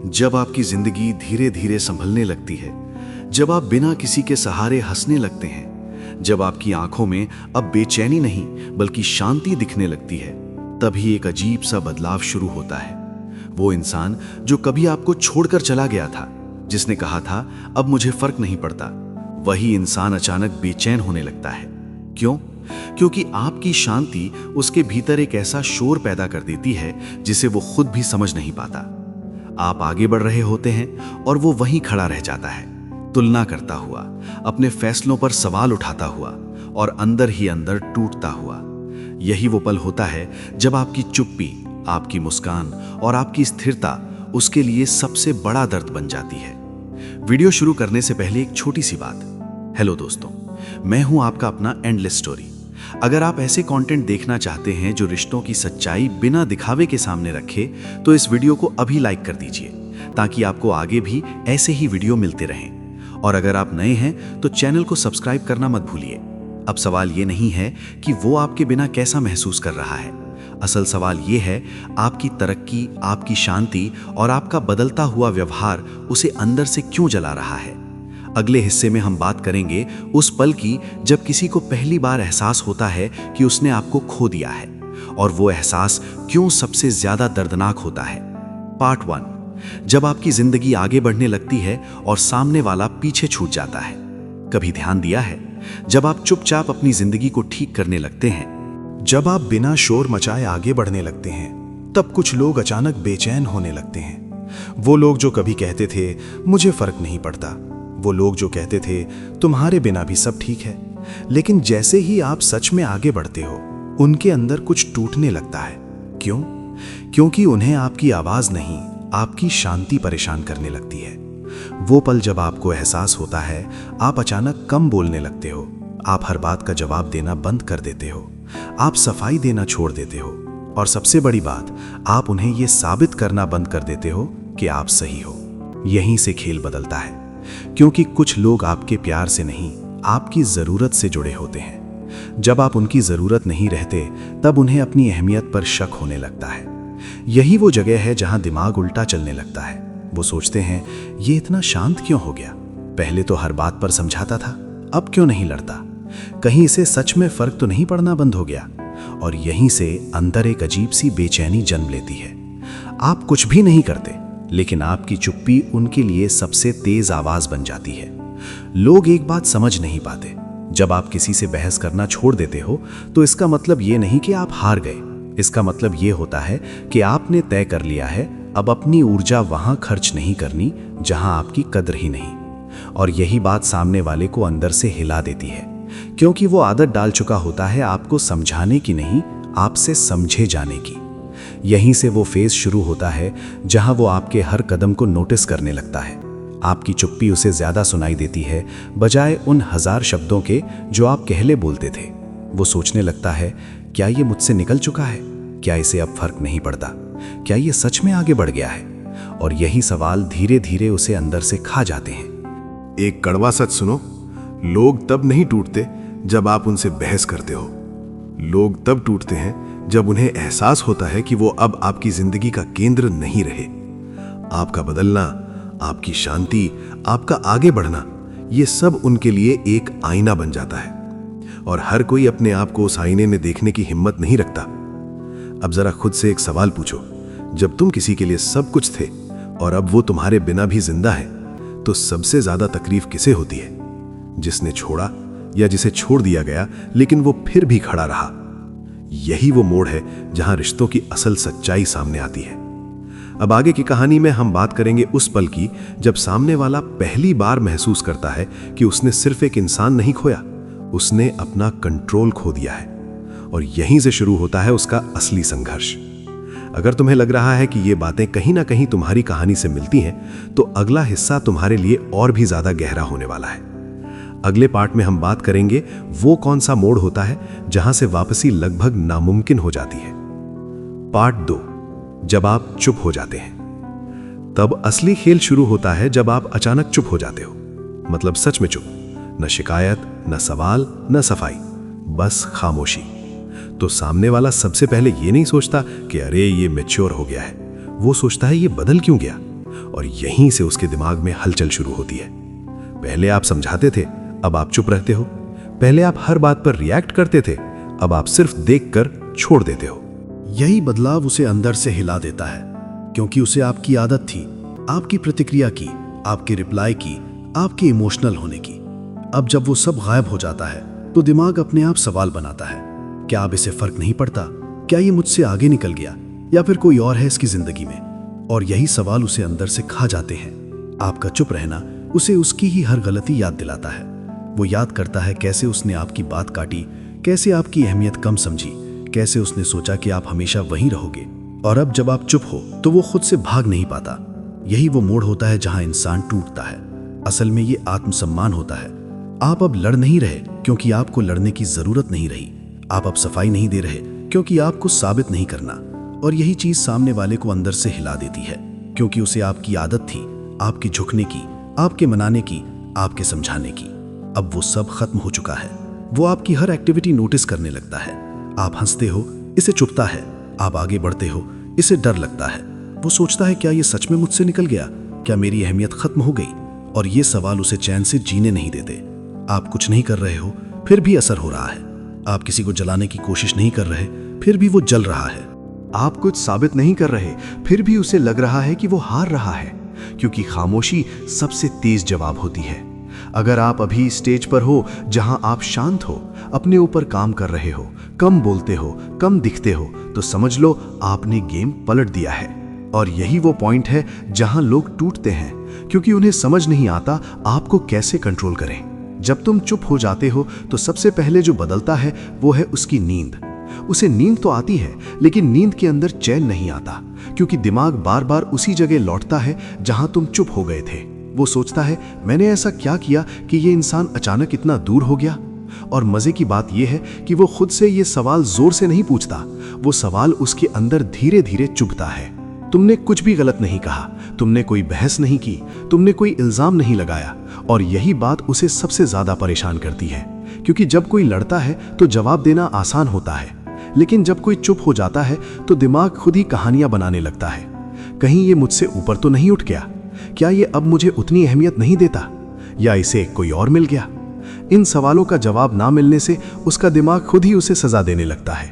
जब आपकी जिंदगी धीरे धीरे संभलने लगती है, जब आप बिना किसी के सहारे हंसने लगते हैं, जब आपकी आंखों में अब बेचैनी नहीं बल्कि शांति दिखने लगती है, तभी एक अजीब सा बदलाव शुरू होता है। वो इंसान जो कभी आपको छोड़कर चला गया था, जिसने कहा था अब मुझे फर्क नहीं पड़ता, वही इंसान अचानक बेचैन होने लगता है। क्यों? क्योंकि आपकी शांति उसके भीतर एक ऐसा शोर पैदा कर देती है जिसे वो खुद भी समझ नहीं पाता। आप आगे बढ़ रहे होते हैं और वो वहीं खड़ा रह जाता है, तुलना करता हुआ, अपने फैसलों पर सवाल उठाता हुआ और अंदर ही अंदर टूटता हुआ। यही वो पल होता है जब आपकी चुप्पी, आपकी मुस्कान और आपकी स्थिरता उसके लिए सबसे बड़ा दर्द बन जाती है। वीडियो शुरू करने से पहले एक छोटी सी बात। हेलो दोस्तों, मैं हूं आपका अपना एंडलेस स्टोरी। अगर आप ऐसे कंटेंट देखना चाहते हैं जो रिश्तों की सच्चाई बिना दिखावे के सामने रखे, तो इस वीडियो को अभी लाइक कर दीजिए ताकि आपको आगे भी ऐसे ही वीडियो मिलते रहें। और अगर आप नए हैं तो चैनल को सब्सक्राइब करना मत भूलिए। अब सवाल ये नहीं है कि वो आपके बिना कैसा महसूस कर रहा है। असल सवाल ये है, आपकी तरक्की, आपकी शांति और आपका बदलता हुआ व्यवहार उसे अंदर से क्यों जला रहा है। अगले हिस्से में हम बात करेंगे उस पल की जब किसी को पहली बार एहसास होता है कि उसने आपको खो दिया है, और वो एहसास क्यों सबसे ज्यादा दर्दनाक होता है। पार्ट 1, जब आपकी जिंदगी आगे बढ़ने लगती है और सामने वाला पीछे छूट जाता है। कभी ध्यान दिया है, जब आप चुपचाप अपनी जिंदगी को ठीक करने लगते हैं, जब आप बिना शोर मचाए आगे बढ़ने लगते हैं, तब कुछ लोग अचानक बेचैन होने लगते हैं। वो लोग जो कभी कहते थे मुझे फर्क नहीं पड़ता, वो लोग जो कहते थे तुम्हारे बिना भी सब ठीक है, लेकिन जैसे ही आप सच में आगे बढ़ते हो, उनके अंदर कुछ टूटने लगता है। क्यों? क्योंकि उन्हें आपकी आवाज नहीं, आपकी शांति परेशान करने लगती है। वो पल जब आपको एहसास होता है आप अचानक कम बोलने लगते हो, आप हर बात का जवाब देना बंद कर देते हो, आप सफाई देना छोड़ देते हो, और सबसे बड़ी बात, आप उन्हें यह साबित करना बंद कर देते हो कि आप सही हो। यहीं से खेल बदलता है, क्योंकि कुछ लोग आपके प्यार से नहीं, आपकी जरूरत से जुड़े होते हैं। जब आप उनकी जरूरत नहीं रहते, तब उन्हें अपनी अहमियत पर शक होने लगता है। यही वो जगह है जहां दिमाग उल्टा चलने लगता है। वो सोचते हैं ये इतना शांत क्यों हो गया, पहले तो हर बात पर समझाता था, अब क्यों नहीं लड़ता, कहीं इसे सच में फर्क तो नहीं पड़ना बंद हो गया। और यहीं से अंदर एक अजीब सी बेचैनी जन्म लेती है। आप कुछ भी नहीं करते, लेकिन आपकी चुप्पी उनके लिए सबसे तेज आवाज बन जाती है। लोग एक बात समझ नहीं पाते, जब आप किसी से बहस करना छोड़ देते हो तो इसका मतलब ये नहीं कि आप हार गए, इसका मतलब ये होता है कि आपने तय कर लिया है अब अपनी ऊर्जा वहां खर्च नहीं करनी जहां आपकी कद्र ही नहीं। और यही बात सामने वाले को अंदर से हिला देती है, क्योंकि वो आदत डाल चुका होता है आपको समझाने की नहीं, आपसे समझे जाने की। यहीं से वो फेज शुरू होता है जहां वो आपके हर कदम को नोटिस करने लगता है। आपकी चुप्पी उसे ज्यादा सुनाई देती है बजाय उन 1000 शब्दों के जो आप कहले बोलते थे। वो सोचने लगता है, क्या ये मुझसे निकल चुका है, क्या इसे अब फर्क नहीं पड़ता, क्या ये सच में आगे बढ़ गया है। और यही सवाल धीरे धीरे उसे अंदर से खा जाते हैं। एक कड़वा सच सुनो, लोग तब नहीं टूटते जब आप उनसे बहस करते हो, लोग तब टूटते हैं जब उन्हें एहसास होता है कि वो अब आपकी जिंदगी का केंद्र नहीं रहे। आपका बदलना, आपकी शांति, आपका आगे बढ़ना, ये सब उनके लिए एक आईना बन जाता है, और हर कोई अपने आप को उस आईने में देखने की हिम्मत नहीं रखता। अब जरा खुद से एक सवाल पूछो, जब तुम किसी के लिए सब कुछ थे और अब वो तुम्हारे बिना भी जिंदा है, तो सबसे ज्यादा तकलीफ किसे होती है? जिसने छोड़ा या जिसे छोड़ दिया गया लेकिन वो फिर भी खड़ा रहा। यही वो मोड़ है जहां रिश्तों की असल सच्चाई सामने आती है। अब आगे की कहानी में हम बात करेंगे उस पल की जब सामने वाला पहली बार महसूस करता है कि उसने सिर्फ एक इंसान नहीं खोया, उसने अपना कंट्रोल खो दिया है। और यहीं से शुरू होता है उसका असली संघर्ष। अगर तुम्हें लग रहा है कि ये बातें कहीं ना कहीं तुम्हारी कहानी से मिलती हैं, तो अगला हिस्सा तुम्हारे लिए और भी ज्यादा गहरा होने वाला है। अगले पार्ट में हम बात करेंगे वो कौन सा मोड़ होता है जहां से वापसी लगभग नामुमकिन हो जाती है। पार्ट 2, जब आप चुप हो जाते हैं। तब असली खेल शुरू होता है जब आप अचानक चुप हो जाते हो, मतलब सच में चुप, न शिकायत, न सवाल, न सफाई, बस खामोशी। तो सामने वाला सबसे पहले ये नहीं सोचता कि अरे ये मैच्योर हो गया है, वो सोचता है ये बदल क्यों गया। और यहीं से उसके दिमाग में हलचल शुरू होती है। पहले आप समझाते थे, अब आप चुप रहते हो। पहले आप हर बात पर रिएक्ट करते थे, अब आप सिर्फ देखकर छोड़ देते हो। यही बदलाव उसे अंदर से हिला देता है, क्योंकि उसे आपकी आदत थी, आपकी प्रतिक्रिया की, आपके रिप्लाई की, आपके इमोशनल होने की। अब जब वो सब गायब हो जाता है तो दिमाग अपने आप सवाल बनाता है, क्या अब इसे फर्क नहीं पड़ता? क्या ये मुझसे आगे निकल गया, या फिर कोई और है इसकी जिंदगी में? और यही सवाल उसे अंदर से खा जाते हैं। आपका चुप रहना उसे उसकी ही हर गलती याद दिलाता है। वो याद करता है कैसे उसने आपकी बात काटी, कैसे आपकी अहमियत कम समझी, कैसे उसने सोचा कि आप हमेशा वहीं रहोगे। और अब जब आप चुप हो तो वो खुद से भाग नहीं पाता। यही वो मोड़ होता है जहां इंसान टूटता है। असल में ये आत्मसम्मान होता है। आप अब लड़ नहीं रहे क्योंकि आपको लड़ने की जरूरत नहीं रही। आप अब सफाई नहीं दे रहे क्योंकि आपको साबित नहीं करना। और यही चीज सामने वाले को अंदर से हिला देती है, क्योंकि उसे आपकी आदत थी, आपके झुकने की, आपके मनाने की, आपके समझाने की। अब वो सब खत्म हो चुका है। वो आपकी हर एक्टिविटी नोटिस करने लगता है। आप हंसते हो, इसे चुभता है। आप आगे बढ़ते हो, इसे डर लगता है। वो सोचता है, क्या ये सच में मुझसे निकल गया? क्या मेरी अहमियत खत्म हो गई? और ये सवाल उसे चैन से जीने नहीं देते। आप कुछ नहीं कर रहे हो, फिर भी असर हो रहा है। आप किसी को जलाने की कोशिश नहीं कर रहे, फिर भी वो जल रहा है। आप कुछ साबित नहीं कर रहे, फिर भी उसे लग रहा है कि वो हार रहा है, क्योंकि खामोशी सबसे तेज जवाब होती है। अगर आप अभी स्टेज पर हो जहां आप शांत हो, अपने ऊपर काम कर रहे हो, कम बोलते हो, कम दिखते हो, तो समझ लो आपने गेम पलट दिया है। और यही वो पॉइंट है जहां लोग टूटते हैं, क्योंकि उन्हें समझ नहीं आता आपको कैसे कंट्रोल करें। जब तुम चुप हो जाते हो तो सबसे पहले जो बदलता है वो है उसकी नींद। उसे नींद तो आती है, लेकिन नींद के अंदर चैन नहीं आता, क्योंकि दिमाग बार बार उसी जगह लौटता है जहां तुम चुप हो गए थे। वो सोचता है, मैंने ऐसा क्या किया कि ये इंसान अचानक इतना दूर हो गया? और मजे की बात यह है कि वो खुद से ये सवाल जोर से नहीं पूछता, वो सवाल उसके अंदर धीरे धीरे चुभता है। तुमने कुछ भी गलत नहीं कहा, तुमने कोई बहस नहीं की, तुमने कोई इल्जाम नहीं लगाया। और यही बात उसे सबसे ज्यादा परेशान करती है, क्योंकि जब कोई लड़ता है तो जवाब देना आसान होता है, लेकिन जब कोई चुप हो जाता है तो दिमाग खुद ही कहानियां बनाने लगता है। कहीं ये मुझसे ऊपर तो नहीं उठ गया? क्या ये अब मुझे उतनी अहमियत नहीं देता? या इसे कोई और मिल गया? इन सवालों का जवाब ना मिलने से उसका दिमाग खुद ही उसे सजा देने लगता है।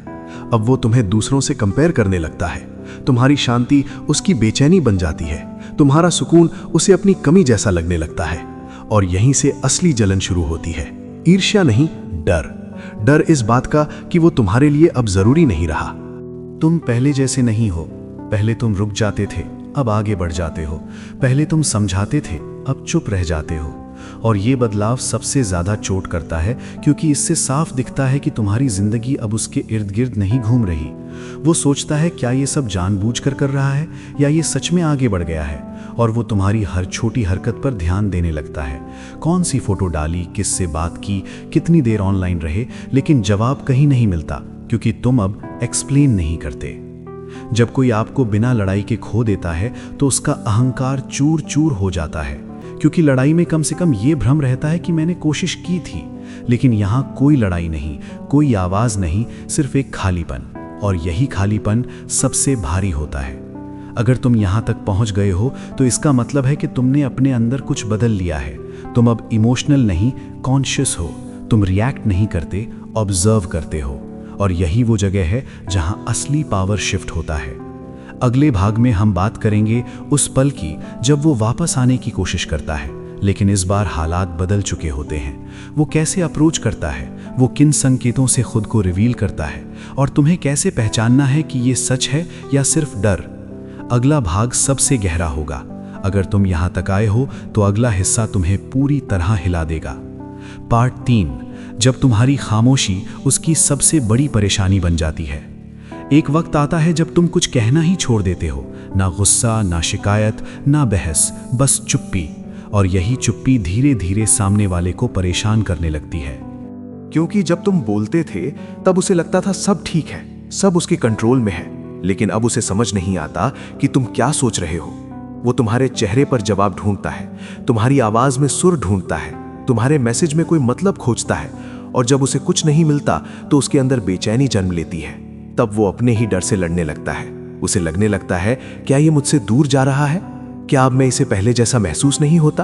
अब वो तुम्हें दूसरों से कंपेयर करने लगता है। तुम्हारी शांति उसकी बेचैनी बन जाती है, तुम्हारा सुकून उसे अपनी कमी जैसा लगने लगता है। और यहीं से असली जलन शुरू होती है। ईर्ष्या नहीं, डर। डर इस बात का कि वो तुम्हारे लिए अब जरूरी नहीं रहा। तुम पहले जैसे नहीं हो। पहले तुम रुक जाते थे, अब आगे बढ़ जाते हो। पहले तुम समझाते थे, अब चुप रह जाते हो। और ये बदलाव सबसे ज्यादा चोट करता है, क्योंकि इससे साफ दिखता है कि तुम्हारी जिंदगी अब उसके इर्द गिर्द नहीं घूम रही। वो सोचता है, क्या ये सब जानबूझकर कर रहा है, या ये सच में आगे बढ़ गया है? और वो तुम्हारी हर छोटी हरकत पर ध्यान देने लगता है। कौन सी फोटो डाली, किससे बात की, कितनी देर ऑनलाइन रहे, लेकिन जवाब कहीं नहीं मिलता, क्योंकि तुम अब एक्सप्लेन नहीं करते। जब कोई आपको बिना लड़ाई के खो देता है तो उसका अहंकार चूर चूर हो जाता है, क्योंकि लड़ाई में कम से कम ये भ्रम रहता है कि मैंने कोशिश की थी। लेकिन यहाँ कोई लड़ाई नहीं, कोई आवाज नहीं, सिर्फ एक खालीपन। और यही खालीपन सबसे भारी होता है। अगर तुम यहाँ तक पहुँच गए हो तो इसका मतलब है कि तुमने अपने अंदर कुछ बदल लिया है। तुम अब इमोशनल नहीं, कॉन्शियस हो। तुम रिएक्ट नहीं करते, ऑब्जर्व करते हो। और यही वो जगह है जहां असली पावर शिफ्ट होता है। अगले भाग में हम बात करेंगे उस पल की जब वो वापस आने की कोशिश करता है, लेकिन इस बार हालात बदल चुके होते हैं। वो कैसे अप्रोच करता है, वो किन संकेतों से खुद को रिवील करता है, और तुम्हें कैसे पहचानना है कि ये सच है या सिर्फ डर। अगला भाग सबसे गहरा होगा। अगर तुम यहाँ तक आए हो तो अगला हिस्सा तुम्हें पूरी तरह हिला देगा। पार्ट 3, जब तुम्हारी खामोशी उसकी सबसे बड़ी परेशानी बन जाती है। एक वक्त आता है जब तुम कुछ कहना ही छोड़ देते हो, ना गुस्सा, ना शिकायत, ना बहस, बस चुप्पी। और यही चुप्पी धीरे धीरे सामने वाले को परेशान करने लगती है। क्योंकि जब तुम बोलते थे तब उसे लगता था सब ठीक है, सब उसके कंट्रोल में है, लेकिन अब उसे समझ नहीं आता कि तुम क्या सोच रहे हो। वो तुम्हारे चेहरे पर जवाब ढूंढता है, तुम्हारी आवाज में सुर ढूंढता है, तुम्हारे मैसेज में कोई मतलब खोजता है। और जब उसे कुछ नहीं मिलता तो उसके अंदर बेचैनी जन्म लेती है। तब वो अपने ही डर से लड़ने लगता है। उसे लगने लगता है, क्या ये मुझसे दूर जा रहा है? क्या अब मैं इसे पहले जैसा महसूस नहीं होता?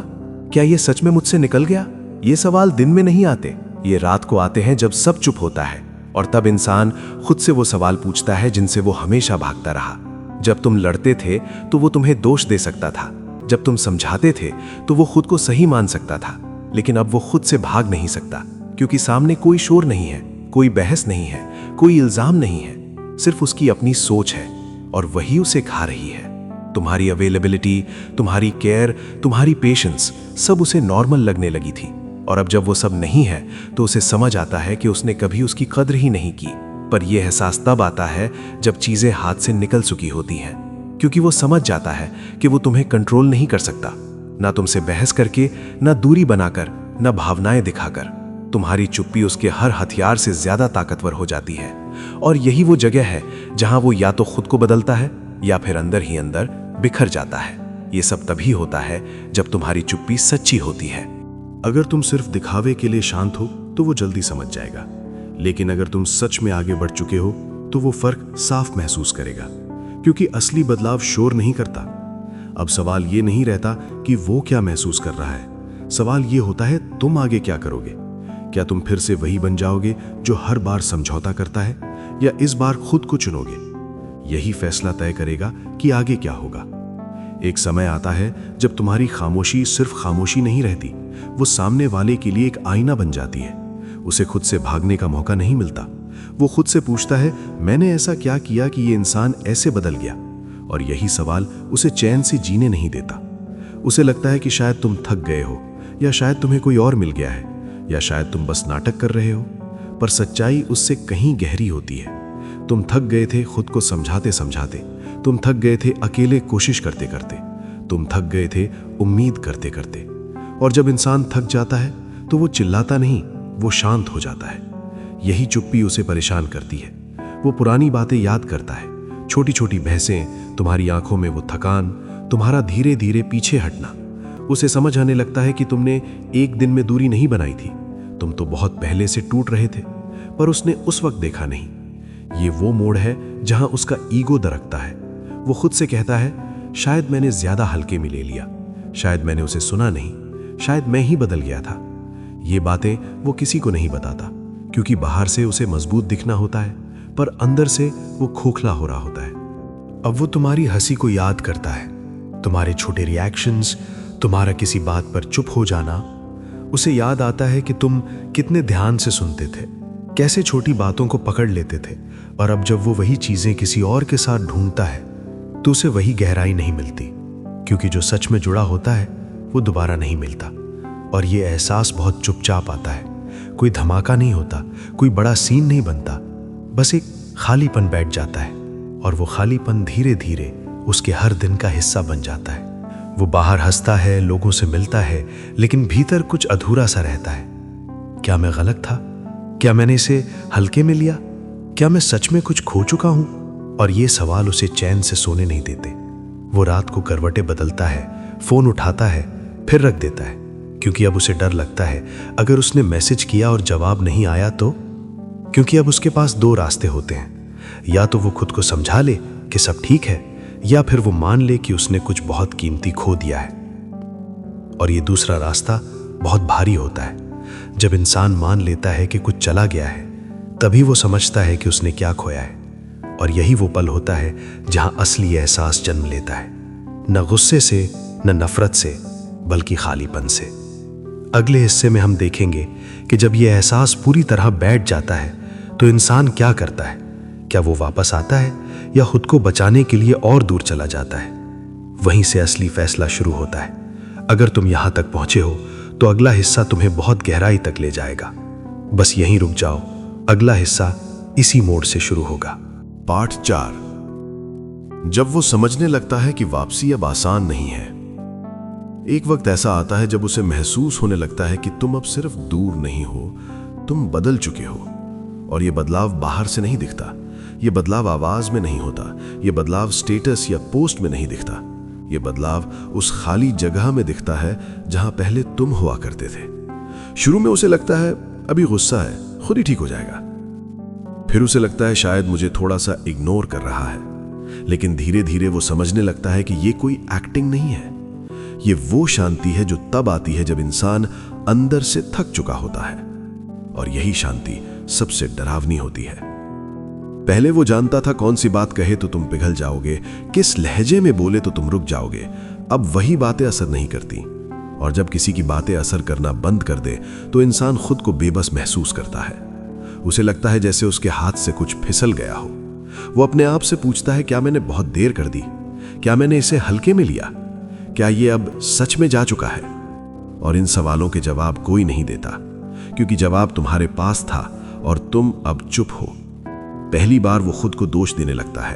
क्या ये सच में मुझसे निकल गया? ये सवाल दिन में नहीं आते, ये रात को आते हैं जब सब चुप होता है। और तब इंसान खुद से वो सवाल पूछता है जिनसे वो हमेशा भागता रहा। जब तुम लड़ते थे तो वो तुम्हें दोष दे सकता था, जब तुम समझाते थे तो वो खुद को सही मान सकता था, लेकिन अब वो खुद से भाग नहीं सकता, क्योंकि सामने कोई शोर नहीं है, कोई बहस नहीं है, कोई इल्जाम नहीं है, सिर्फ उसकी अपनी सोच है और वही उसे खा रही है। तुम्हारी अवेलेबिलिटी, तुम्हारी केयर, तुम्हारी पेशेंस सब उसे नॉर्मल लगने लगी थी, और अब जब वो सब नहीं है तो उसे समझ आता है कि उसने कभी उसकी कद्र ही नहीं की। पर यह एहसास तब आता है जब चीजें हाथ से निकल चुकी होती हैं, क्योंकि वो समझ जाता है कि वो तुम्हें कंट्रोल नहीं कर सकता, ना तुमसे बहस करके, ना दूरी बनाकर, ना भावनाएं दिखाकर। तुम्हारी चुप्पी उसके हर हथियार से ज्यादा ताकतवर हो जाती है, और यही वो जगह है जहां वो या तो खुद को बदलता है या फिर अंदर ही अंदर बिखर जाता है। ये सब तभी होता है जब तुम्हारी चुप्पी सच्ची होती है। अगर तुम सिर्फ दिखावे के लिए शांत हो तो वो जल्दी समझ जाएगा, लेकिन अगर तुम सच में आगे बढ़ चुके हो तो वो फर्क साफ महसूस करेगा, क्योंकि असली बदलाव शोर नहीं करता। अब सवाल ये नहीं रहता कि वो क्या महसूस कर रहा है, सवाल ये होता है तुम आगे क्या करोगे। क्या तुम फिर से वही बन जाओगे जो हर बार समझौता करता है, या इस बार खुद को चुनोगे? यही फैसला तय करेगा कि आगे क्या होगा। एक समय आता है जब तुम्हारी खामोशी सिर्फ खामोशी नहीं रहती, वो सामने वाले के लिए एक आईना बन जाती है। उसे खुद से भागने का मौका नहीं मिलता। वो खुद से पूछता है, मैंने ऐसा क्या किया कि ये इंसान ऐसे बदल गया? और यही सवाल उसे चैन से जीने नहीं देता। उसे लगता है कि शायद तुम थक गए हो, या शायद तुम्हें कोई और मिल गया है, या शायद तुम बस नाटक कर रहे हो। पर सच्चाई उससे कहीं गहरी होती है। तुम थक गए थे खुद को समझाते समझाते, तुम थक गए थे अकेले कोशिश करते करते, तुम थक गए थे उम्मीद करते करते। और जब इंसान थक जाता है तो वो चिल्लाता नहीं, वो शांत हो जाता है। यही चुप्पी उसे परेशान करती है। वो पुरानी बातें याद करता है, छोटी छोटी बहसें, तुम्हारी आंखों में वो थकान, तुम्हारा धीरे धीरे पीछे हटना। उसे समझ आने लगता है कि तुमने एक दिन में दूरी नहीं बनाई थी, तुम तो बहुत पहले से टूट रहे थे, पर उसने उस वक्त देखा नहीं। ये वो मोड़ है जहां उसका ईगो दरकता है। वो खुद से कहता है, शायद मैंने ज्यादा हल्के में ले लिया, शायद मैंने उसे सुना नहीं, शायद मैं ही बदल गया था। ये बातें वो किसी को नहीं बताता, क्योंकि बाहर से उसे मजबूत दिखना होता है, पर अंदर से वो खोखला हो रहा होता है। अब वो तुम्हारी हंसी को याद करता है, तुम्हारे छोटे रिएक्शंस, तुम्हारा किसी बात पर चुप हो जाना। उसे याद आता है कि तुम कितने ध्यान से सुनते थे, कैसे छोटी बातों को पकड़ लेते थे। और अब जब वो वही चीजें किसी और के साथ ढूंढता है तो उसे वही गहराई नहीं मिलती, क्योंकि जो सच में जुड़ा होता है वो दोबारा नहीं मिलता। और ये एहसास बहुत चुपचाप आता है। कोई धमाका नहीं होता, कोई बड़ा सीन नहीं बनता, बस एक खालीपन बैठ जाता है, और वो खालीपन धीरे धीरे उसके हर दिन का हिस्सा बन जाता है। वो बाहर हंसता है, लोगों से मिलता है, लेकिन भीतर कुछ अधूरा सा रहता है। क्या मैं गलत था? क्या मैंने इसे हल्के में लिया? क्या मैं सच में कुछ खो चुका हूं? और ये सवाल उसे चैन से सोने नहीं देते। वो रात को करवटें बदलता है, फोन उठाता है, फिर रख देता है, क्योंकि अब उसे डर लगता है अगर उसने मैसेज किया और जवाब नहीं आया तो। क्योंकि अब उसके पास दो रास्ते होते हैं, या तो वो खुद को समझा ले कि सब ठीक है, या फिर वो मान ले कि उसने कुछ बहुत कीमती खो दिया है। और ये दूसरा रास्ता बहुत भारी होता है। जब इंसान मान लेता है कि कुछ चला गया है, तभी वो समझता है कि उसने क्या खोया है। और यही वो पल होता है जहां असली एहसास जन्म लेता है, न गुस्से से, न नफरत से, बल्कि खालीपन से। अगले हिस्से में हम देखेंगे कि जब ये एहसास पूरी तरह बैठ जाता है तो इंसान क्या करता है। क्या वो वापस आता है, या खुद को बचाने के लिए और दूर चला जाता है? वहीं से असली फैसला शुरू होता है। अगर तुम यहां तक पहुंचे हो तो अगला हिस्सा तुम्हें बहुत गहराई तक ले जाएगा। बस यहीं रुक जाओ, अगला हिस्सा इसी मोड़ से शुरू होगा। पार्ट 4। जब वो समझने लगता है कि वापसी अब आसान नहीं है। एक वक्त ऐसा आता है जब उसे महसूस होने लगता है कि तुम अब सिर्फ दूर नहीं हो, तुम बदल चुके हो। और ये बदलाव बाहर से नहीं दिखता, ये बदलाव आवाज में नहीं होता, ये बदलाव स्टेटस या पोस्ट में नहीं दिखता। ये बदलाव उस खाली जगह में दिखता है जहां पहले तुम हुआ करते थे। शुरू में उसे लगता है अभी गुस्सा है, खुद ही ठीक हो जाएगा। फिर उसे लगता है शायद मुझे थोड़ा सा इग्नोर कर रहा है। लेकिन धीरे धीरे वो समझने लगता है कि ये कोई एक्टिंग नहीं है, ये वो शांति है जो तब आती है जब इंसान अंदर से थक चुका होता है, और यही शांति सबसे डरावनी होती है। पहले वो जानता था कौन सी बात कहे तो तुम पिघल जाओगे, किस लहजे में बोले तो तुम रुक जाओगे। अब वही बातें असर नहीं करती, और जब किसी की बातें असर करना बंद कर दे तो इंसान खुद को बेबस महसूस करता है। उसे लगता है जैसे उसके हाथ से कुछ फिसल गया हो। वो अपने आप से पूछता है, क्या मैंने बहुत देर कर दी? क्या मैंने इसे हल्के में लिया? क्या ये अब सच में जा चुका है? और इन सवालों के जवाब कोई नहीं देता, क्योंकि जवाब तुम्हारे पास था और तुम अब चुप हो। पहली बार वो खुद को दोष देने लगता है।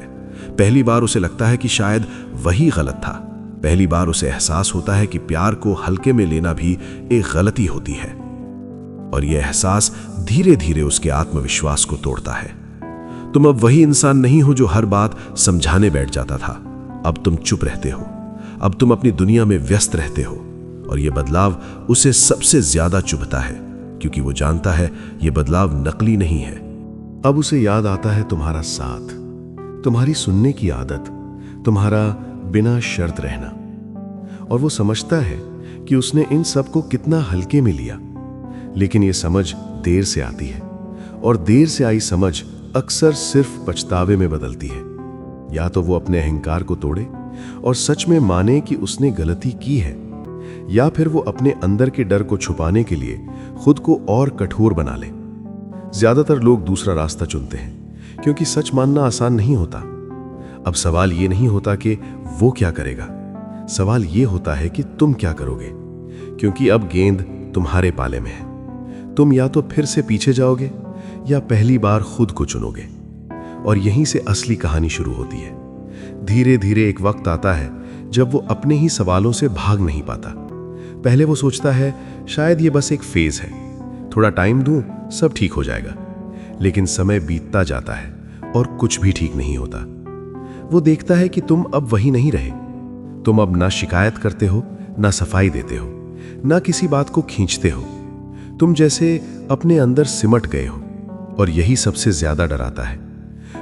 पहली बार उसे लगता है कि शायद वही गलत था। पहली बार उसे एहसास होता है कि प्यार को हल्के में लेना भी एक गलती होती है। और यह एहसास धीरे धीरे उसके आत्मविश्वास को तोड़ता है। तुम अब वही इंसान नहीं हो जो हर बात समझाने बैठ जाता था। अब तुम चुप रहते हो। अब तुम अपनी दुनिया में व्यस्त रहते हो। और यह बदलाव उसे सबसे ज्यादा चुभता है, क्योंकि वो जानता है यह बदलाव नकली नहीं है। अब उसे याद आता है तुम्हारा साथ, तुम्हारी सुनने की आदत, तुम्हारा बिना शर्त रहना। और वो समझता है कि उसने इन सब को कितना हल्के में लिया। लेकिन ये समझ देर से आती है, और देर से आई समझ अक्सर सिर्फ पछतावे में बदलती है। या तो वो अपने अहंकार को तोड़े और सच में माने कि उसने गलती की है, या फिर वो अपने अंदर के डर को छुपाने के लिए खुद को और कठोर बना ले। ज्यादातर लोग दूसरा रास्ता चुनते हैं, क्योंकि सच मानना आसान नहीं होता। अब सवाल ये नहीं होता कि वो क्या करेगा, सवाल ये होता है कि तुम क्या करोगे, क्योंकि अब गेंद तुम्हारे पाले में है। तुम या तो फिर से पीछे जाओगे या पहली बार खुद को चुनोगे। और यहीं से असली कहानी शुरू होती है। धीरे धीरे एक वक्त आता है जब वो अपने ही सवालों से भाग नहीं पाता। पहले वो सोचता है शायद ये बस एक फेज है, थोड़ा टाइम दूं सब ठीक हो जाएगा। लेकिन समय बीतता जाता है और कुछ भी ठीक नहीं होता। वो देखता है कि तुम अब वही नहीं रहे। तुम अब ना शिकायत करते हो, ना सफाई देते हो, ना किसी बात को खींचते हो। तुम जैसे अपने अंदर सिमट गए हो। और यही सबसे ज्यादा डराता है।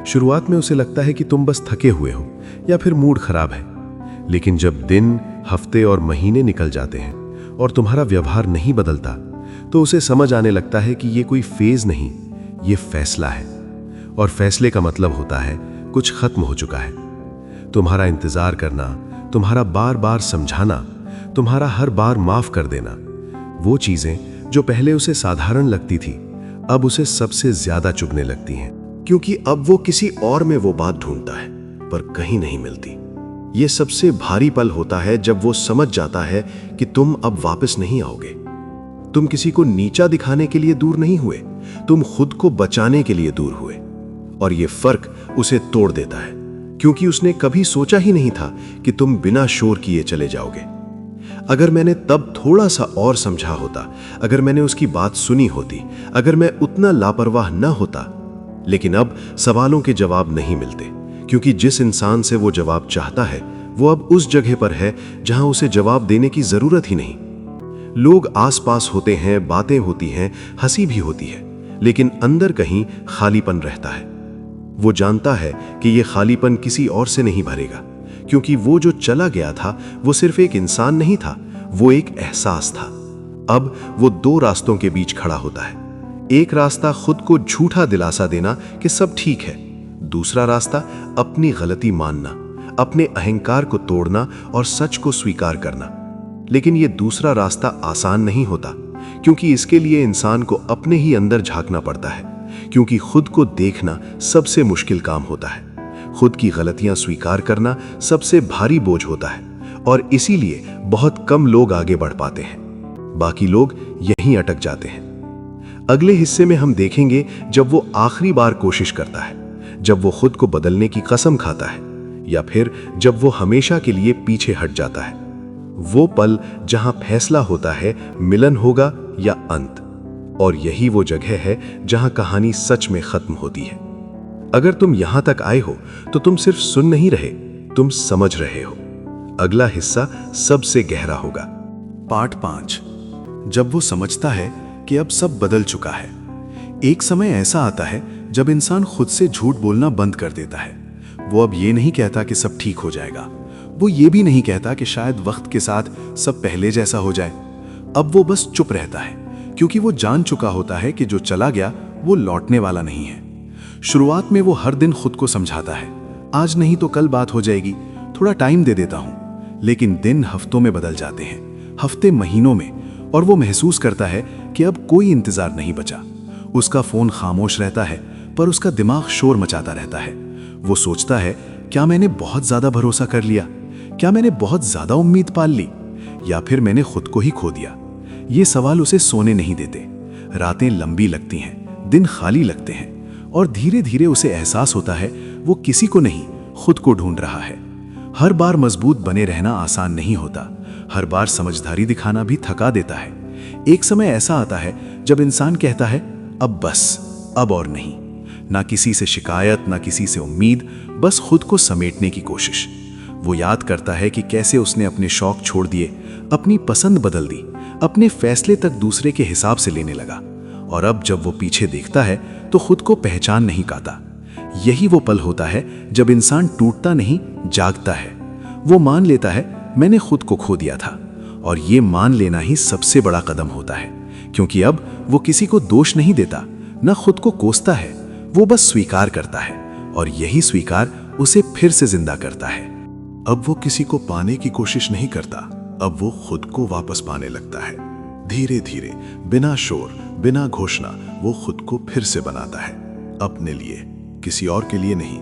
शुरुआत में उसे लगता है कि तुम बस थके हुए हो या फिर मूड खराब है। लेकिन जब दिन, हफ्ते और महीने निकल जाते हैं और तुम्हारा व्यवहार नहीं बदलता, तो उसे समझ आने लगता है कि ये कोई फेज नहीं, ये फैसला है। और फैसले का मतलब होता है कुछ खत्म हो चुका है। तुम्हारा इंतजार करना, तुम्हारा बार बार समझाना, तुम्हारा हर बार माफ कर देना, वो चीजें जो पहले उसे साधारण लगती थी, अब उसे सबसे ज्यादा चुभने लगती हैं। क्योंकि अब वो किसी और में वो बात ढूंढता है, पर कहीं नहीं मिलती। ये सबसे भारी पल होता है जब वो समझ जाता है कि तुम अब वापस नहीं आओगे। तुम किसी को नीचा दिखाने के लिए दूर नहीं हुए, तुम खुद को बचाने के लिए दूर हुए। और ये फर्क उसे तोड़ देता है, क्योंकि उसने कभी सोचा ही नहीं था कि तुम बिना शोर किए चले जाओगे। अगर मैंने तब थोड़ा सा और समझा होता, अगर मैंने उसकी बात सुनी होती, अगर मैं उतना लापरवाह न होता। लेकिन अब सवालों के जवाब नहीं मिलते, क्योंकि जिस इंसान से वो जवाब चाहता है वो अब उस जगह पर है जहां उसे जवाब देने की जरूरत ही नहीं। लोग आसपास होते हैं, बातें होती हैं, हंसी भी होती है, लेकिन अंदर कहीं खालीपन रहता है। वो जानता है कि ये खालीपन किसी और से नहीं भरेगा, क्योंकि वो जो चला गया था वो सिर्फ एक इंसान नहीं था, वो एक एहसास था। अब वो दो रास्तों के बीच खड़ा होता है। एक रास्ता खुद को झूठा दिलासा देना कि सब ठीक है, दूसरा रास्ता अपनी गलती मानना, अपने अहंकार को तोड़ना और सच को स्वीकार करना। लेकिन ये दूसरा रास्ता आसान नहीं होता, क्योंकि इसके लिए इंसान को अपने ही अंदर झांकना पड़ता है, क्योंकि खुद को देखना सबसे मुश्किल काम होता है। खुद की गलतियां स्वीकार करना सबसे भारी बोझ होता है, और इसीलिए बहुत कम लोग आगे बढ़ पाते हैं। बाकी लोग यहीं अटक जाते हैं। अगले हिस्से में हम देखेंगे जब वो आखिरी बार कोशिश करता है, जब वो खुद को बदलने की कसम खाता है, या फिर जब वो हमेशा के लिए पीछे हट जाता है। वो पल जहां फैसला होता है मिलन होगा या अंत। और यही वो जगह है जहां कहानी सच में खत्म होती है। अगर तुम यहां तक आए हो तो तुम सिर्फ सुन नहीं रहे, तुम समझ रहे हो। अगला हिस्सा सबसे गहरा होगा। पार्ट 5। जब वो समझता है कि अब सब बदल चुका है। एक समय ऐसा आता है जब इंसान खुद से झूठ बोलना बंद कर देता है। वो अब ये नहीं कहता कि सब ठीक हो जाएगा, वो ये भी नहीं कहता कि शायद वक्त के साथ सब पहले जैसा हो जाए। अब वो बस चुप रहता है, क्योंकि वो जान चुका होता है कि जो चला गया वो लौटने वाला नहीं है। शुरुआत में वो हर दिन खुद को समझाता है, आज नहीं तो कल बात हो जाएगी, थोड़ा टाइम दे देता हूं। लेकिन दिन हफ्तों में बदल जाते हैं, हफ्ते महीनों में, और वो महसूस करता है कि अब कोई इंतजार नहीं बचा। उसका फोन खामोश रहता है, पर उसका दिमाग शोर मचाता रहता है। वो सोचता है, क्या मैंने बहुत ज्यादा भरोसा कर लिया? क्या मैंने बहुत ज्यादा उम्मीद पाल ली? या फिर मैंने खुद को ही खो दिया? ये सवाल उसे सोने नहीं देते। रातें लंबी लगती हैं, दिन खाली लगते हैं, और धीरे धीरे उसे एहसास होता है वो किसी को नहीं, खुद को ढूंढ रहा है। हर बार मजबूत बने रहना आसान नहीं होता, हर बार समझदारी दिखाना भी थका देता है। एक समय ऐसा आता है जब इंसान कहता है, अब बस, अब और नहीं। ना किसी से शिकायत, ना किसी से उम्मीद, बस खुद को समेटने की कोशिश। वो याद करता है कि कैसे उसने अपने शौक छोड़ दिए, अपनी पसंद बदल दी, अपने फैसले तक दूसरे के हिसाब से लेने लगा। और अब जब वो पीछे देखता है तो खुद को पहचान नहीं पाता। यही वो पल होता है जब इंसान टूटता नहीं, जागता है। वो मान लेता है, मैंने खुद को खो दिया था। और ये मान लेना ही सबसे बड़ा कदम होता है, क्योंकि अब वो किसी को दोष नहीं देता, न खुद को कोसता है। वो बस स्वीकार करता है, और यही स्वीकार उसे फिर से जिंदा करता है। अब वो किसी को पाने की कोशिश नहीं करता, अब वो खुद को वापस पाने लगता है। धीरे धीरे, बिना शोर, बिना घोषणा, वो खुद को फिर से बनाता है, अपने लिए, किसी और के लिए नहीं।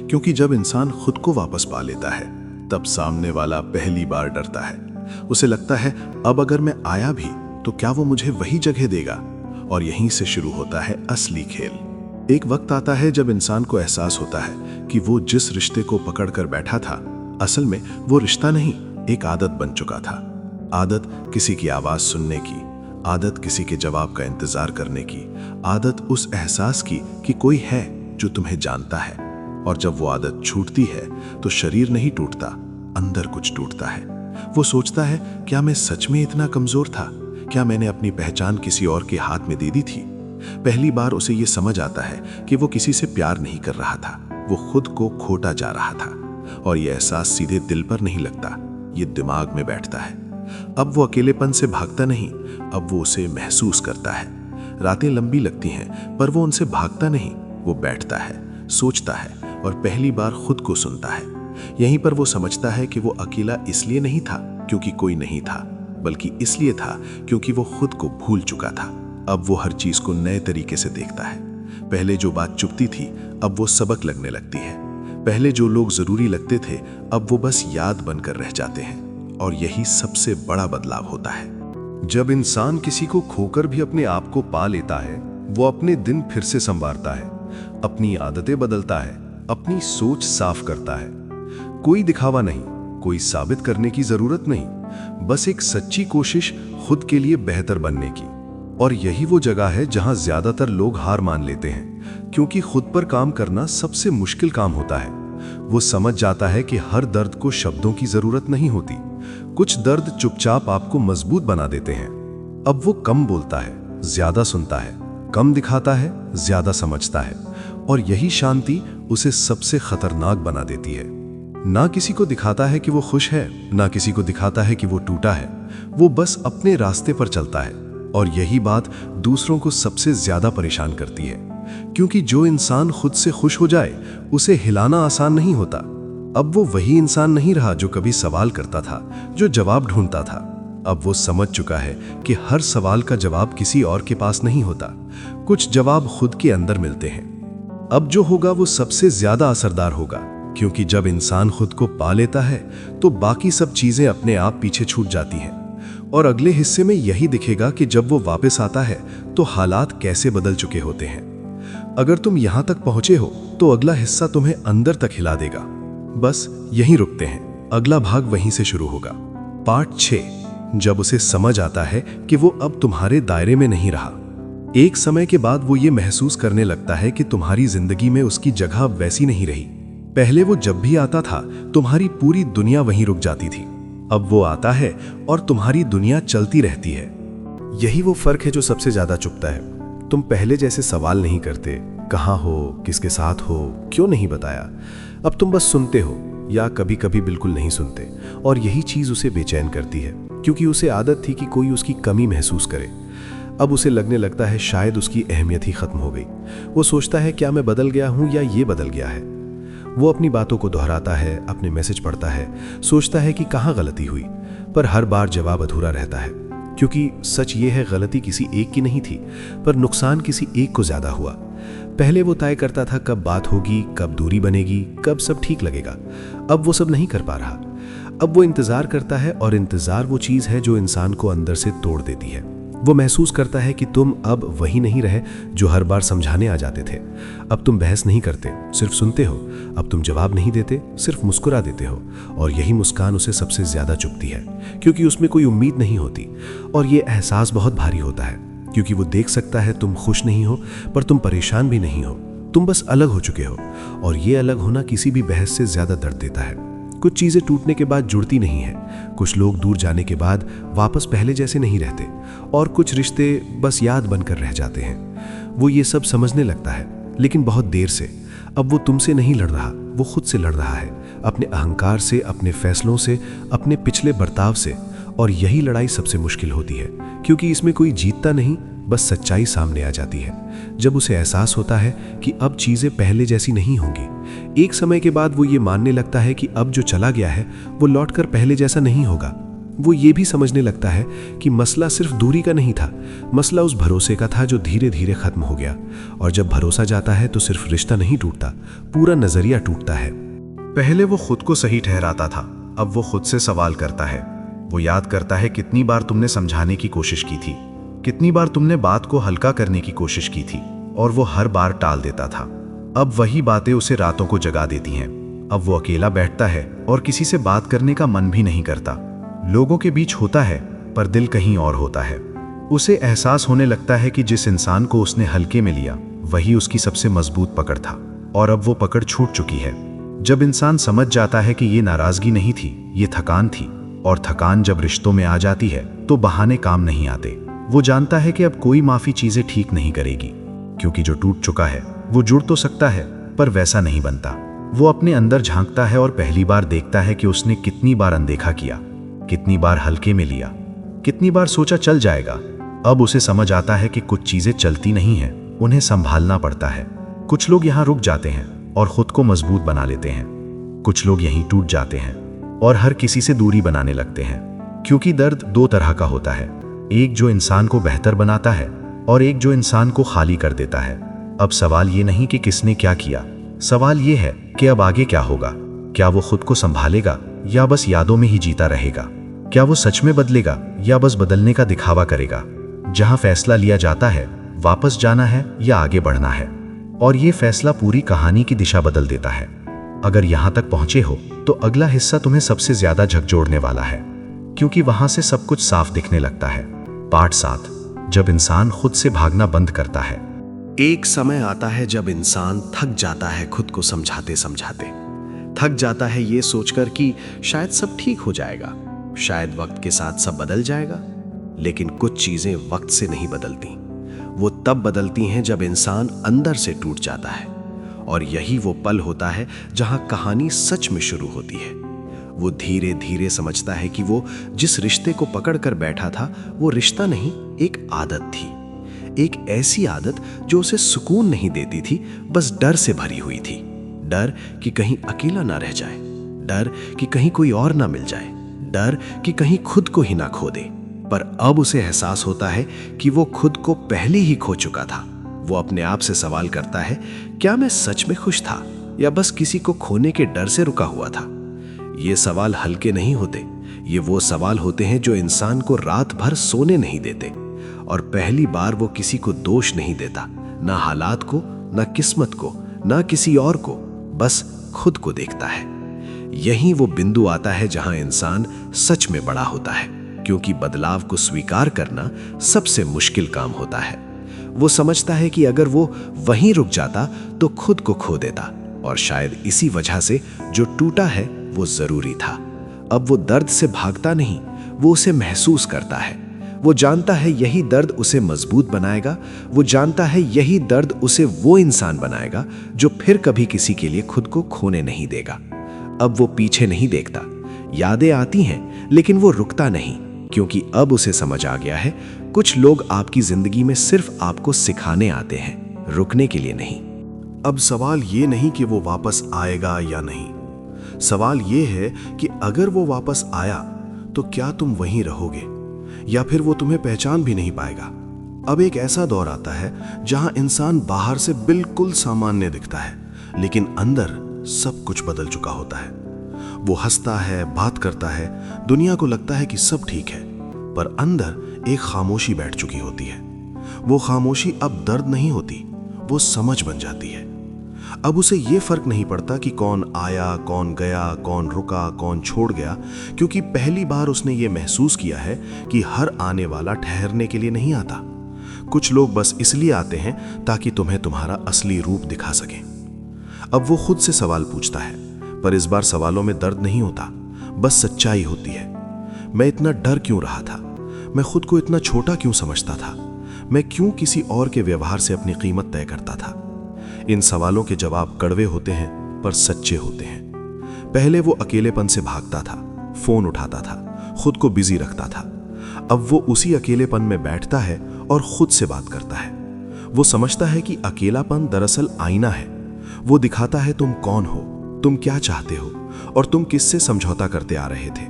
क्योंकि जब इंसान खुद को वापस पा लेता है, तब सामने वाला पहली बार डरता है। उसे लगता है, अब अगर मैं आया भी तो क्या वो मुझे वही जगह देगा? और यहीं से शुरू होता है असली खेल। एक वक्त आता है जब इंसान को एहसास होता है कि वो जिस रिश्ते को पकड़कर बैठा था, असल में वो रिश्ता नहीं, एक आदत बन चुका था। आदत किसी की आवाज सुनने की, आदत किसी के जवाब का इंतजार करने की, आदत उस एहसास की कि कोई है जो तुम्हें जानता है। और जब वो आदत छूटती है तो शरीर नहीं टूटता, अंदर कुछ टूटता है। वो सोचता है, क्या मैं सच में इतना कमजोर था? क्या मैंने अपनी पहचान किसी और के हाथ में दे दी थी? पहली बार उसे ये समझ आता है कि वो किसी से प्यार नहीं कर रहा था, वो खुद को खोटा जा रहा था। और ये एहसास सीधे दिल पर नहीं लगता, ये दिमाग में बैठता है। अब वो अकेलेपन से भागता नहीं, अब वो उसे महसूस करता है। रातें लंबी लगती हैं, पर वो उनसे भागता नहीं, वो बैठता है, सोचता है, और पहली बार खुद को सुनता है। यहीं पर वो समझता है कि वो अकेला इसलिए नहीं था क्योंकि कोई नहीं था, बल्कि इसलिए था क्योंकि वो खुद को भूल चुका था। अब वो हर चीज को नए तरीके से देखता है। पहले जो बात चुभती थी, अब वो सबक लगने लगती है। पहले जो लोग जरूरी लगते थे, अब वो बस याद बनकर रह जाते हैं। और यही सबसे बड़ा बदलाव होता है। जब इंसान किसी को खोकर भी अपने आप को पा लेता है, वो अपने दिन फिर से संवारता है, अपनी आदतें बदलता है, अपनी सोच साफ करता है। कोई दिखावा नहीं, कोई साबित करने की जरूरत नहीं, बस एक सच्ची कोशिश खुद के लिए बेहतर बनने की। और यही वो जगह है जहां ज्यादातर लोग हार मान लेते हैं, क्योंकि खुद पर काम करना सबसे मुश्किल काम होता है। वो समझ जाता है कि हर दर्द को शब्दों की जरूरत नहीं होती, कुछ दर्द चुपचाप आपको मजबूत बना देते हैं। अब वो कम बोलता है, ज्यादा सुनता है, कम दिखाता है, ज्यादा समझता है। और यही शांति उसे सबसे खतरनाक बना देती है। ना किसी को दिखाता है कि वो खुश है, ना किसी को दिखाता है कि वो टूटा है। वो बस अपने रास्ते पर चलता है। और यही बात दूसरों को सबसे ज्यादा परेशान करती है, क्योंकि जो इंसान खुद से खुश हो जाए, उसे हिलाना आसान नहीं होता। अब वो वही इंसान नहीं रहा जो कभी सवाल करता था, जो जवाब ढूंढता था। अब वो समझ चुका है कि हर सवाल का जवाब किसी और के पास नहीं होता, कुछ जवाब खुद के अंदर मिलते हैं। अब जो होगा वो सबसे ज्यादा असरदार होगा, क्योंकि जब इंसान खुद को पा लेता है तो बाकी सब चीजें अपने आप पीछे छूट जाती हैं। और अगले हिस्से में यही दिखेगा कि जब वो वापस आता है तो हालात कैसे बदल चुके होते हैं। अगर तुम यहां तक पहुंचे हो तो अगला हिस्सा तुम्हें अंदर तक हिला देगा। बस यहीं रुकते हैं, अगला भाग वहीं से शुरू होगा। पार्ट 6, जब उसे समझ आता है कि वो अब तुम्हारे दायरे में नहीं रहा। एक समय के बाद वो ये महसूस करने लगता है कि तुम्हारी जिंदगी में उसकी जगह वैसी नहीं रही। पहले वो जब भी आता था तुम्हारी पूरी दुनिया वहीं रुक जाती थी। अब वो आता है और तुम्हारी दुनिया चलती रहती है। यही वो फर्क है जो सबसे ज्यादा चुभता है। तुम पहले जैसे सवाल नहीं करते, कहाँ हो, किसके साथ हो, क्यों नहीं बताया। अब तुम बस सुनते हो, या कभी कभी बिल्कुल नहीं सुनते, और यही चीज़ उसे बेचैन करती है, क्योंकि उसे आदत थी कि कोई उसकी कमी महसूस करे। अब उसे लगने लगता है शायद उसकी अहमियत ही खत्म हो गई। वो सोचता है क्या मैं बदल गया हूँ या ये बदल गया है। वो अपनी बातों को दोहराता है, अपने मैसेज पढ़ता है, सोचता है कि कहाँ गलती हुई, पर हर बार जवाब अधूरा रहता है, क्योंकि सच ये है गलती किसी एक की नहीं थी, पर नुकसान किसी एक को ज़्यादा हुआ। पहले वो तय करता था कब बात होगी, कब दूरी बनेगी, कब सब ठीक लगेगा। अब वो सब नहीं कर पा रहा। अब वो इंतज़ार करता है, और इंतज़ार वो चीज़ है जो इंसान को अंदर से तोड़ देती है। वो महसूस करता है कि तुम अब वही नहीं रहे जो हर बार समझाने आ जाते थे। अब तुम बहस नहीं करते, सिर्फ सुनते हो। अब तुम जवाब नहीं देते, सिर्फ मुस्कुरा देते हो। और यही मुस्कान उसे सबसे ज़्यादा चुभती है, क्योंकि उसमें कोई उम्मीद नहीं होती। और ये एहसास बहुत भारी होता है, क्योंकि वो देख सकता है तुम खुश नहीं हो, पर तुम परेशान भी नहीं हो। तुम बस अलग हो चुके हो, और ये अलग होना किसी भी बहस से ज़्यादा दर्द देता है। कुछ चीज़ें टूटने के बाद जुड़ती नहीं है, कुछ लोग दूर जाने के बाद वापस पहले जैसे नहीं रहते, और कुछ रिश्ते बस याद बनकर रह जाते हैं। वो ये सब समझने लगता है, लेकिन बहुत देर से। अब वो तुमसे नहीं लड़ रहा, वो खुद से लड़ रहा है, अपने अहंकार से, अपने फैसलों से, अपने पिछले बर्ताव से। और यही लड़ाई सबसे मुश्किल होती है, क्योंकि इसमें कोई जीतता नहीं, बस सच्चाई सामने आ जाती है। जब उसे एहसास होता है कि अब चीज़ें पहले जैसी नहीं होंगी। एक समय के बाद वो ये मानने लगता है कि अब जो चला गया है वो लौटकर पहले जैसा नहीं होगा। वो ये भी समझने लगता है कि मसला सिर्फ दूरी का नहीं था, मसला उस भरोसे का था जो धीरे धीरे खत्म हो गया। और जब भरोसा जाता है तो सिर्फ रिश्ता नहीं टूटता, पूरा नजरिया टूटता है। पहले वो खुद को सही ठहराता था, अब वो खुद से सवाल करता है। वो याद करता है कितनी बार तुमने समझाने की कोशिश की थी, कितनी बार तुमने बात को हल्का करने की कोशिश की थी, और वो हर बार टाल देता था। अब वही बातें उसे रातों को जगा देती हैं। अब वो अकेला बैठता है और किसी से बात करने का मन भी नहीं करता। लोगों के बीच होता है, पर दिल कहीं और होता है। उसे एहसास होने लगता है कि जिस इंसान को उसने हल्के में लिया वही उसकी सबसे मजबूत पकड़ था, और अब वो पकड़ छूट चुकी है। जब इंसान समझ जाता है कि ये नाराजगी नहीं थी, ये थकान थी, और थकान जब रिश्तों में आ जाती है तो बहाने काम नहीं आते। वो जानता है कि अब कोई माफी चीजें ठीक नहीं करेगी, क्योंकि जो टूट चुका है वो जुड़ तो सकता है, पर वैसा नहीं बनता। वो अपने अंदर झांकता है और पहली बार देखता है कि उसने कितनी बार अनदेखा किया, कितनी बार हल्के में लिया, कितनी बार सोचा चल जाएगा। अब उसे समझ आता है कि कुछ चीजें चलती नहीं हैं, उन्हें संभालना पड़ता है। कुछ लोग यहाँ रुक जाते हैं और खुद को मजबूत बना लेते हैं, कुछ लोग यहीं टूट जाते हैं और हर किसी से दूरी बनाने लगते हैं। क्योंकि दर्द दो तरह का होता है, एक जो इंसान को बेहतर बनाता है और एक जो इंसान को खाली कर देता है। अब सवाल ये नहीं कि किसने क्या किया, सवाल ये है कि अब आगे क्या होगा। क्या वो खुद को संभालेगा या बस यादों में ही जीता रहेगा? क्या वो सच में बदलेगा या बस बदलने का दिखावा करेगा? जहां फैसला लिया जाता है वापस जाना है या आगे बढ़ना है, और ये फैसला पूरी कहानी की दिशा बदल देता है। अगर यहां तक पहुंचे हो तो अगला हिस्सा तुम्हें सबसे ज्यादा झकझोरने वाला है, क्योंकि वहां से सब कुछ साफ दिखने लगता है। पार्ट 7, जब इंसान खुद से भागना बंद करता है। एक समय आता है जब इंसान थक जाता है खुद को समझाते समझाते। थक जाता है ये सोचकर कि शायद सब ठीक हो जाएगा, शायद वक्त के साथ सब बदल जाएगा। लेकिन कुछ चीजें वक्त से नहीं बदलती, वो तब बदलती हैं जब इंसान अंदर से टूट जाता है। और यही वो पल होता है जहां कहानी सच में शुरू होती है। वो धीरे धीरे समझता है कि वो जिस रिश्ते को पकड़कर बैठा था वो रिश्ता नहीं, एक आदत थी। एक ऐसी आदत जो उसे सुकून नहीं देती थी, बस डर से भरी हुई थी। डर कि कहीं अकेला ना रह जाए, डर कि कहीं कोई और ना मिल जाए, डर कि कहीं खुद को ही ना खो दे। पर अब उसे एहसास होता है कि वो खुद को पहले ही खो चुका था। वो अपने आप से सवाल करता है, क्या मैं सच में खुश था या बस किसी को खोने के डर से रुका हुआ था? ये सवाल हल्के नहीं होते, ये वो सवाल होते हैं जो इंसान को रात भर सोने नहीं देते। और पहली बार वो किसी को दोष नहीं देता, ना हालात को, ना किस्मत को, ना किसी और को, बस खुद को देखता है। यहीं वो बिंदु आता है जहां इंसान सच में बड़ा होता है, क्योंकि बदलाव को स्वीकार करना सबसे मुश्किल काम होता है। वो समझता है कि अगर वो वहीं रुक जाता तो खुद को खो देता, और शायद इसी वजह से जो टूटा है वो जरूरी था। अब वो दर्द से भागता नहीं, वो उसे महसूस करता है। वो जानता है यही दर्द उसे मजबूत बनाएगा, वो जानता है यही दर्द उसे वो इंसान बनाएगा जो फिर कभी किसी के लिए खुद को खोने नहीं देगा। अब वो पीछे नहीं देखता। यादें आती हैं लेकिन वो रुकता नहीं, क्योंकि अब उसे समझ आ गया है कुछ लोग आपकी जिंदगी में सिर्फ आपको सिखाने आते हैं, रुकने के लिए नहीं। अब सवाल ये नहीं कि वो वापस आएगा या नहीं, सवाल ये है कि अगर वो वापस आया तो क्या तुम वहीं रहोगे या फिर वो तुम्हें पहचान भी नहीं पाएगा। अब एक ऐसा दौर आता है जहां इंसान बाहर से बिल्कुल सामान्य दिखता है, लेकिन अंदर सब कुछ बदल चुका होता है। वो हंसता है, बात करता है, दुनिया को लगता है कि सब ठीक है, पर अंदर एक खामोशी बैठ चुकी होती है। वो खामोशी अब दर्द नहीं होती, वो समझ बन जाती है। अब उसे ये फर्क नहीं पड़ता कि कौन आया, कौन गया, कौन रुका, कौन छोड़ गया, क्योंकि पहली बार उसने ये महसूस किया है कि हर आने वाला ठहरने के लिए नहीं आता। कुछ लोग बस इसलिए आते हैं ताकि तुम्हें तुम्हारा असली रूप दिखा सकें। अब वो खुद से सवाल पूछता है, पर इस बार सवालों में दर्द नहीं होता, बस सच्चाई होती है। मैं इतना डर क्यों रहा था? मैं खुद को इतना छोटा क्यों समझता था? मैं क्यों किसी और के व्यवहार से अपनी कीमत तय करता था? इन सवालों के जवाब कड़वे होते हैं पर सच्चे होते हैं। पहले वो अकेलेपन से भागता था, फोन उठाता था, खुद को बिजी रखता था। अब वो उसी अकेलेपन में बैठता है और खुद से बात करता है। वो समझता है कि अकेलापन दरअसल आईना है। वो दिखाता है तुम कौन हो, तुम क्या चाहते हो और तुम किससे समझौता करते आ रहे थे।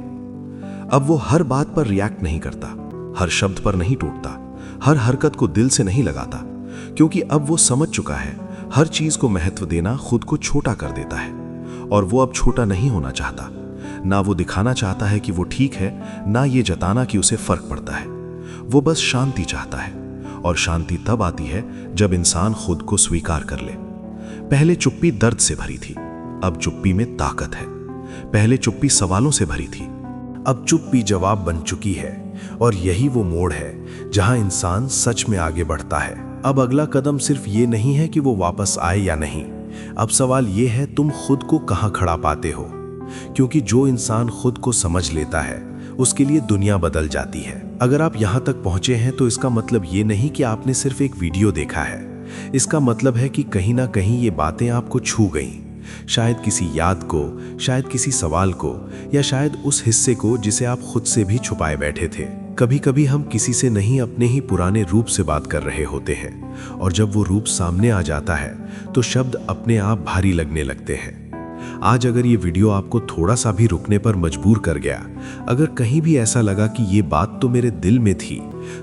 अब वो हर बात पर रिएक्ट नहीं करता, हर शब्द पर नहीं टूटता, हर हरकत को दिल से नहीं लगाता, क्योंकि अब वो समझ चुका है हर चीज को महत्व देना खुद को छोटा कर देता है। और वो अब छोटा नहीं होना चाहता। ना वो दिखाना चाहता है कि वो ठीक है, ना ये जताना कि उसे फर्क पड़ता है। वो बस शांति चाहता है, और शांति तब आती है जब इंसान खुद को स्वीकार कर ले। पहले चुप्पी दर्द से भरी थी, अब चुप्पी में ताकत है। पहले चुप्पी सवालों से भरी थी, अब चुप्पी जवाब बन चुकी है। और यही वो मोड़ है जहां इंसान सच में आगे बढ़ता है। अब अगला कदम सिर्फ ये नहीं है कि वो वापस आए या नहीं, अब सवाल ये है तुम खुद को कहां खड़ा पाते हो। क्योंकि जो इंसान खुद को समझ लेता है उसके लिए दुनिया बदल जाती है। अगर आप यहां तक पहुंचे हैं तो इसका मतलब ये नहीं कि आपने सिर्फ एक वीडियो देखा है। इसका मतलब है कि कहीं ना कहीं ये बातें आपको छू गईं। शायद किसी याद को, शायद किसी सवाल को, या शायद उस हिस्से को जिसे आप खुद से भी छुपाए बैठे थे। कभी कभी हम किसी से नहीं अपने ही पुराने रूप से बात कर रहे होते हैं, और जब वो रूप सामने आ जाता है तो शब्द अपने आप भारी लगने लगते हैं। आज अगर ये वीडियो आपको थोड़ा सा भी रुकने पर मजबूर कर गया, अगर कहीं भी ऐसा लगा कि ये बात तो मेरे दिल में थी,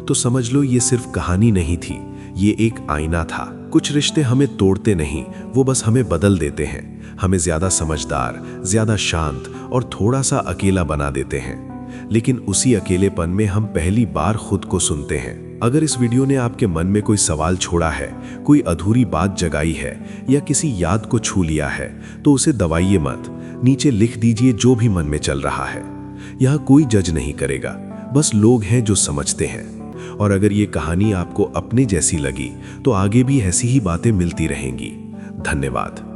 तो समझ लो ये सिर्फ कहानी नहीं थी, ये एक आईना था। कुछ रिश्ते हमें तोड़ते नहीं, वो बस हमें बदल देते हैं। हमें ज्यादा समझदार, ज्यादा शांत और थोड़ा सा अकेला बना देते हैं। लेकिन उसी अकेलेपन में हम पहली बार खुद को सुनते हैं। अगर इस वीडियो ने आपके मन में कोई सवाल छोड़ा है, कोई अधूरी बात जगाई है, या किसी याद को छू लिया है, तो उसे दबाइए मत। नीचे लिख दीजिए जो भी मन में चल रहा है। यहाँ कोई जज नहीं करेगा, बस लोग हैं जो समझते हैं। और अगर ये कहानी आपको अपने जैसी लगी तो आगे भी ऐसी ही बातें मिलती रहेंगी। धन्यवाद।